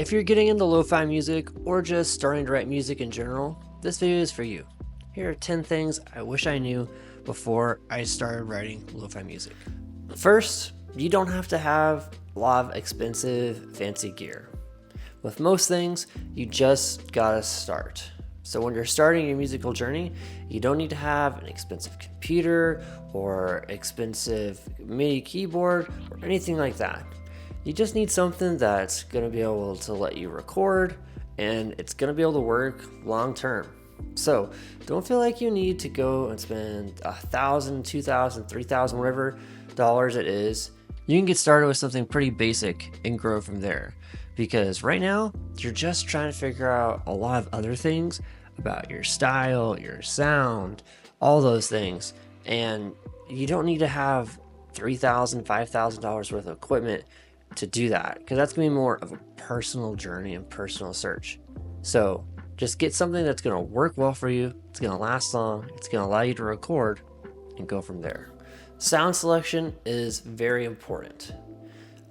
If you're getting into lo-fi music or just starting to write music in general, this video is for you. Here are 10 things I wish I knew before I started writing lo-fi music. First, you don't have to have a lot of expensive, fancy gear. With most things, you just gotta start. So when you're starting your musical journey, you don't need to have an expensive computer or expensive MIDI keyboard or anything like that. You just need something that's going to be able to let you record, and it's going to be able to work long term. So don't feel like you need to go and spend $1,000, $2,000, $3,000, whatever dollars it is. You can get started with something pretty basic and grow from there. Because right now, you're just trying to figure out a lot of other things about your style, your sound, all those things. And you don't need to have $3,000, $5,000 worth of equipment to do that, because that's gonna be more of a personal journey and personal search. So just get something that's gonna work well for you, it's gonna last long, it's gonna allow you to record, and go from there. Sound selection is very important.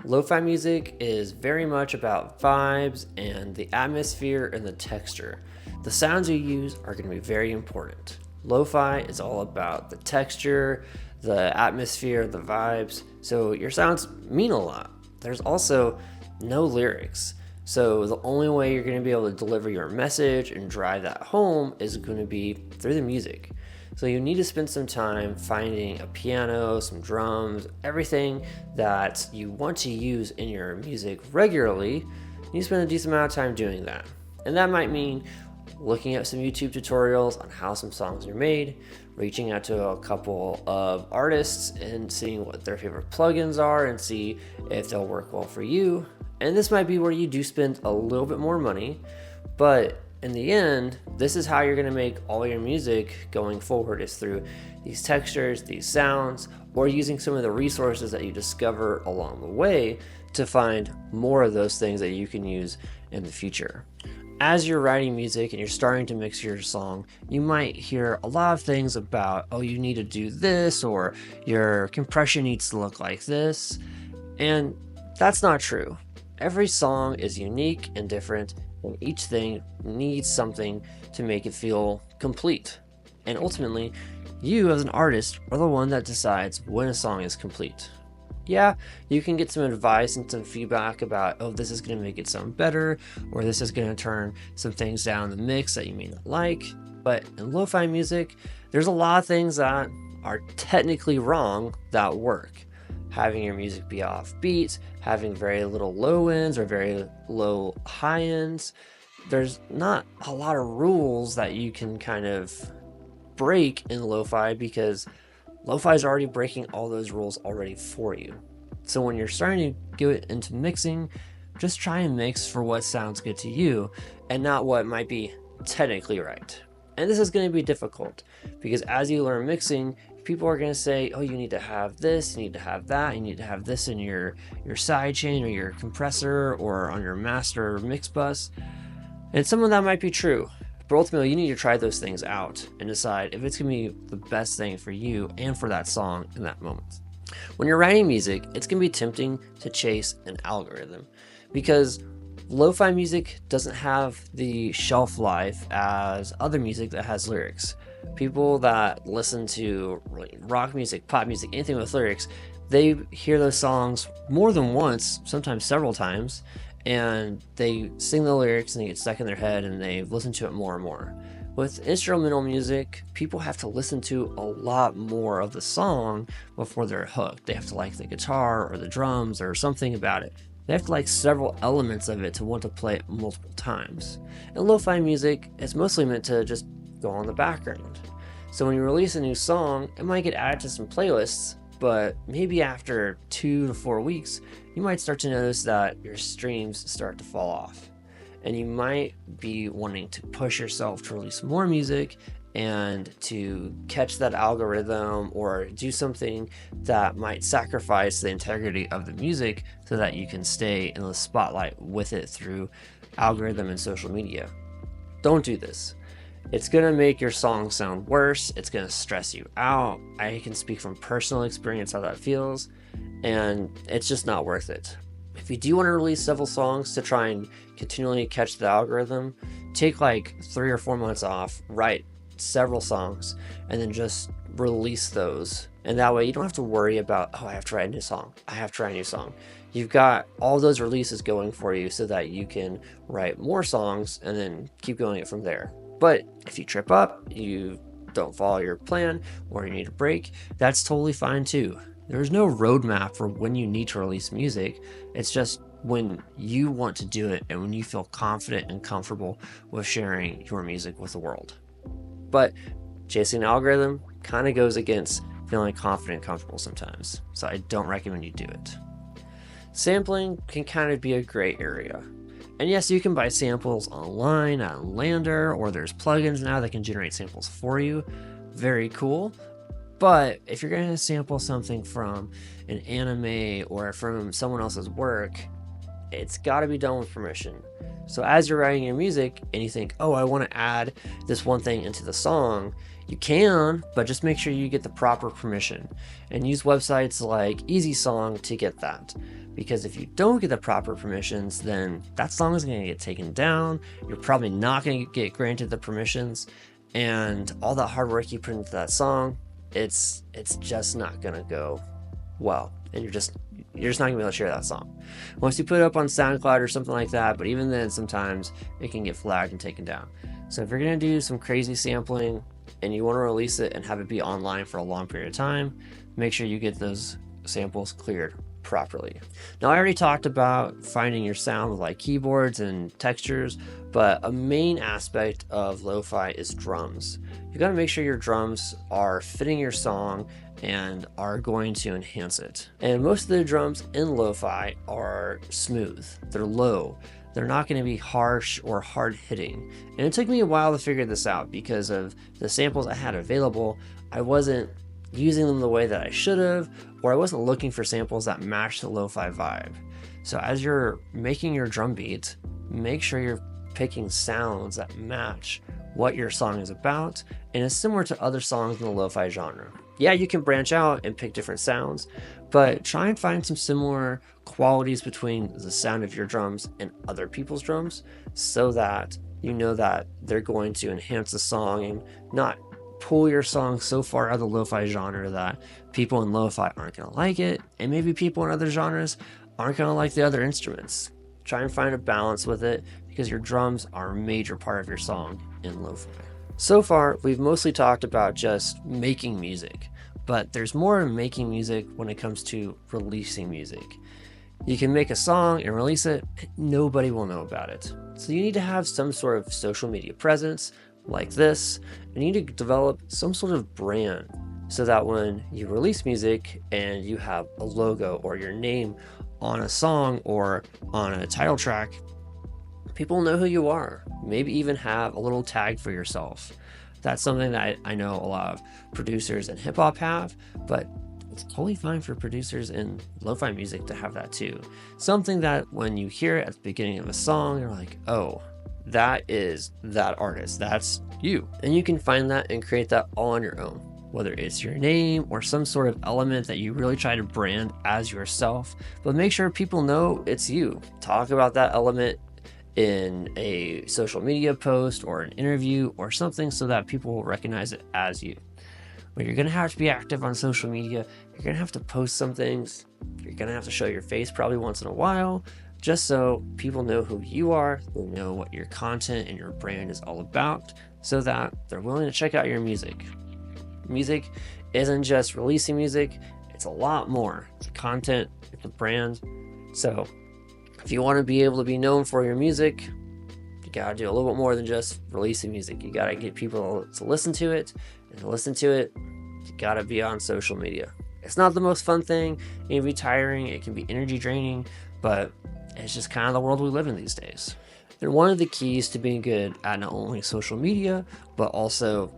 Lo-fi music is very much about vibes and the atmosphere and the texture. The sounds you use are going to be very important. Lo-fi is all about the texture, the atmosphere, the vibes, so your sounds mean a lot. There's also no lyrics, so the only way you're going to be able to deliver your message and drive that home is going to be through the music. So you need to spend some time finding a piano, some drums, everything that you want to use in your music regularly. You spend a decent amount of time doing that. And that might mean looking at some YouTube tutorials on how some songs are made, reaching out to a couple of artists and seeing what their favorite plugins are and see if they'll work well for you. And this might be where you do spend a little bit more money, but in the end, this is how you're going to make all your music going forward, is through these textures, these sounds, or using some of the resources that you discover along the way to find more of those things that you can use in the future. As you're writing music and you're starting to mix your song, you might hear a lot of things about, oh, you need to do this, or your compression needs to look like this. And that's not true. Every song is unique and different, and each thing needs something to make it feel complete. And ultimately, you as an artist are the one that decides when a song is complete. Yeah, you can get some advice and some feedback about, oh, this is going to make it sound better, or this is going to turn some things down in the mix that you may not like. But in lo-fi music, there's a lot of things that are technically wrong that work. Having your music be offbeat, having very little low ends or very low high ends. There's not a lot of rules that you can kind of break in lo-fi, because lo-fi is already breaking all those rules already for you. So when you're starting to get into mixing, just try and mix for what sounds good to you and not what might be technically right. And this is going to be difficult, because as you learn mixing, people are going to say, oh, you need to have this, you need to have that, you need to have this in your side chain or your compressor or on your master mix bus. And some of that might be true, but ultimately you need to try those things out and decide if it's going to be the best thing for you and for that song in that moment. When you're writing music, it's going to be tempting to chase an algorithm, because lo-fi music doesn't have the shelf life as other music that has lyrics. People that listen to rock music, pop music, anything with lyrics, they hear those songs more than once, sometimes several times, and they sing the lyrics and they get stuck in their head and they listen to it more and more. With instrumental music, people have to listen to a lot more of the song before they're hooked. They have to like the guitar or the drums or something about it. They have to like several elements of it to want to play it multiple times. And lo-fi music is mostly meant to just go on the background. So when you release a new song, it might get added to some playlists, but maybe after 2 to 4 weeks, you might start to notice that your streams start to fall off. And you might be wanting to push yourself to release more music and to catch that algorithm, or do something that might sacrifice the integrity of the music so that you can stay in the spotlight with it through algorithm and social media. Don't do this. It's going to make your song sound worse. It's going to stress you out. I can speak from personal experience how that feels, and it's just not worth it. If you do want to release several songs to try and continually catch the algorithm, take like 3 or 4 months off, write several songs, and then just release those. And that way you don't have to worry about, oh, I have to write a new song. I have to write a new song. You've got all those releases going for you so that you can write more songs and then keep going it from there. But if you trip up, you don't follow your plan, or you need a break, that's totally fine too. There's no roadmap for when you need to release music. It's just when you want to do it and when you feel confident and comfortable with sharing your music with the world. But chasing an algorithm kind of goes against feeling confident and comfortable sometimes, so I don't recommend you do it. Sampling can kind of be a gray area. And yes, you can buy samples online on Lander, or there's plugins now that can generate samples for you. Very cool. But if you're going to sample something from an anime or from someone else's work, it's got to be done with permission. So as you're writing your music and you think, oh, I want to add this one thing into the song, you can, but just make sure you get the proper permission and use websites like Easy Song to get that. Because if you don't get the proper permissions, then that song is going to get taken down. You're probably not going to get granted the permissions, and all that hard work you put into that song, it's just not going to go well, and you're just not gonna be able to share that song once you put it up on SoundCloud or something like that. But even then, sometimes it can get flagged and taken down. So if you're gonna do some crazy sampling and you want to release it and have it be online for a long period of time, make sure you get those samples cleared properly. Now, I already talked about finding your sound with like keyboards and textures, but a main aspect of lo-fi is drums. You got to make sure your drums are fitting your song and are going to enhance it. And most of the drums in lo-fi are smooth. They're low. They're not going to be harsh or hard hitting. And it took me a while to figure this out because of the samples I had available. I wasn't using them the way that I should have, or I wasn't looking for samples that match the lo-fi vibe. So as you're making your drum beat, make sure you're picking sounds that match what your song is about and is similar to other songs in the lo-fi genre. Yeah, you can branch out and pick different sounds, but try and find some similar qualities between the sound of your drums and other people's drums so that you know that they're going to enhance the song and not pull your song so far out of the lo-fi genre that people in lo-fi aren't going to like it, and maybe people in other genres aren't going to like the other instruments. Try and find a balance with it because your drums are a major part of your song in lo-fi. So far, we've mostly talked about just making music, but there's more in making music when it comes to releasing music. You can make a song and release it, nobody will know about it. So you need to have some sort of social media presence like this, and you need to develop some sort of brand so that when you release music and you have a logo or your name on a song or on a title track, people know who you are. Maybe even have a little tag for yourself. That's something that I know a lot of producers in hip hop have, but it's totally fine for producers in lo-fi music to have that too. Something that when you hear it at the beginning of a song, you're like, oh, that is that artist, that's you. And you can find that and create that all on your own, whether it's your name or some sort of element that you really try to brand as yourself, but make sure people know it's you. Talk about that element in a social media post or an interview or something so that people will recognize it as you. But you're gonna have to be active on social media. You're gonna have to post some things. You're gonna have to show your face probably once in a while, just so people know who you are, they know what your content and your brand is all about, so that they're willing to check out your music. Music isn't just releasing music, it's a lot more. It's a content, it's a brand. So if you want to be able to be known for your music, you gotta do a little bit more than just releasing music. You gotta get people to listen to it, and to listen to it, you gotta be on social media. It's not the most fun thing, it can be tiring, it can be energy draining, but it's just kind of the world we live in these days. And one of the keys to being good at not only social media, but also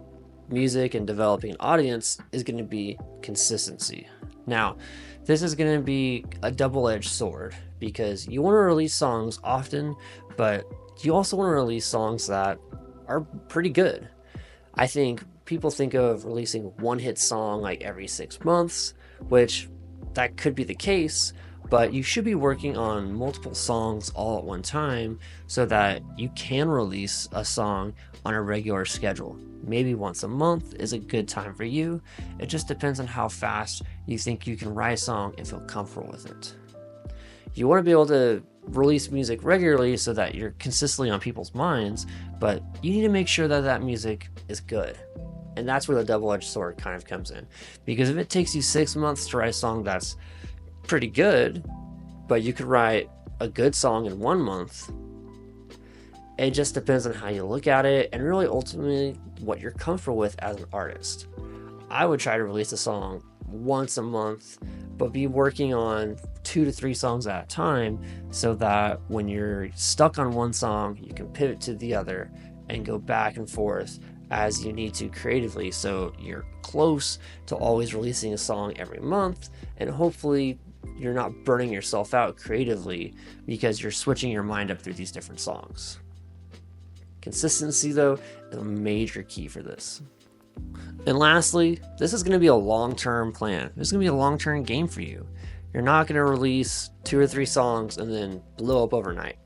music and developing an audience is going to be consistency. Now, this is going to be a double-edged sword because you want to release songs often, but you also want to release songs that are pretty good. I think people think of releasing one hit song like every 6 months, which that could be the case, but you should be working on multiple songs all at one time so that you can release a song on a regular schedule. Maybe once a month is a good time for you. It just depends on how fast you think you can write a song and feel comfortable with it. You want to be able to release music regularly so that you're consistently on people's minds, but you need to make sure that that music is good. And that's where the double-edged sword kind of comes in. Because if it takes you 6 months to write a song that's pretty good, but you could write a good song in 1 month, it just depends on how you look at it and really ultimately what you're comfortable with as an artist. I would try to release a song once a month, but be working on 2 to 3 songs at a time so that when you're stuck on one song, you can pivot to the other and go back and forth as you need to creatively, so you're close to always releasing a song every month, and hopefully you're not burning yourself out creatively because you're switching your mind up through these different songs. Consistency, though, is a major key for this. And lastly, this is going to be a long-term plan. This is going to be a long-term game for you. You're not going to release 2 or 3 songs and then blow up overnight.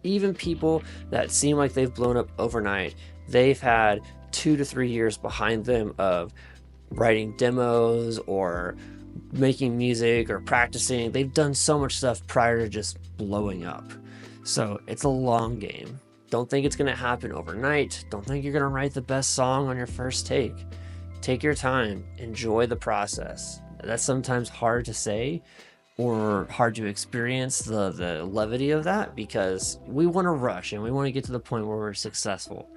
Even people that seem like they've blown up overnight, they've had 2 to 3 years behind them of writing demos or making music or practicing. They've done so much stuff prior to just blowing up. So it's a long game. Don't think it's going to happen overnight. Don't think you're going to write the best song on your first take. Take your time. Enjoy the process. That's sometimes hard to say or hard to experience, the levity of that, because we want to rush and we want to get to the point where we're successful.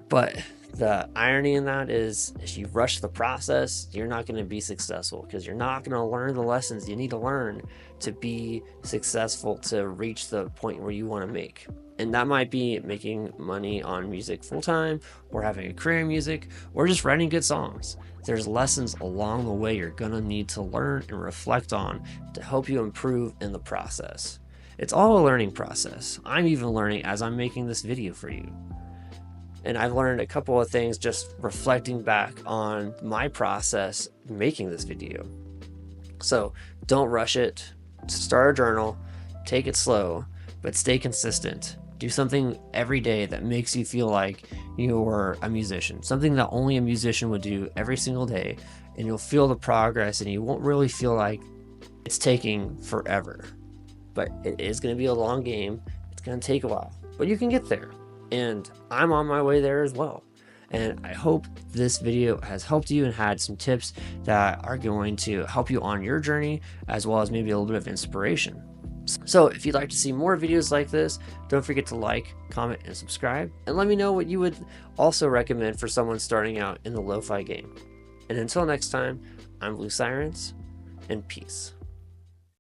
But the irony in that is, if you rush the process, you're not going to be successful, because you're not going to learn the lessons you need to learn to be successful, to reach the point where you want to make. And that might be making money on music full-time, or having a career in music, or just writing good songs. There's lessons along the way you're going to need to learn and reflect on to help you improve in the process. It's all a learning process. I'm even learning as I'm making this video for you. And I've learned a couple of things just reflecting back on my process making this video. So don't rush it. Start a journal, take it slow, but stay consistent. Do something every day that makes you feel like you're a musician, something that only a musician would do every single day, and you'll feel the progress and you won't really feel like it's taking forever. But it is going to be a long game. It's going to take a while, but you can get there. And I'm on my way there as well. And I hope this video has helped you and had some tips that are going to help you on your journey, as well as maybe a little bit of inspiration. So if you'd like to see more videos like this, don't forget to like, comment, and subscribe. And let me know what you would also recommend for someone starting out in the lo-fi game. And until next time, I'm Blue Sirens, and peace.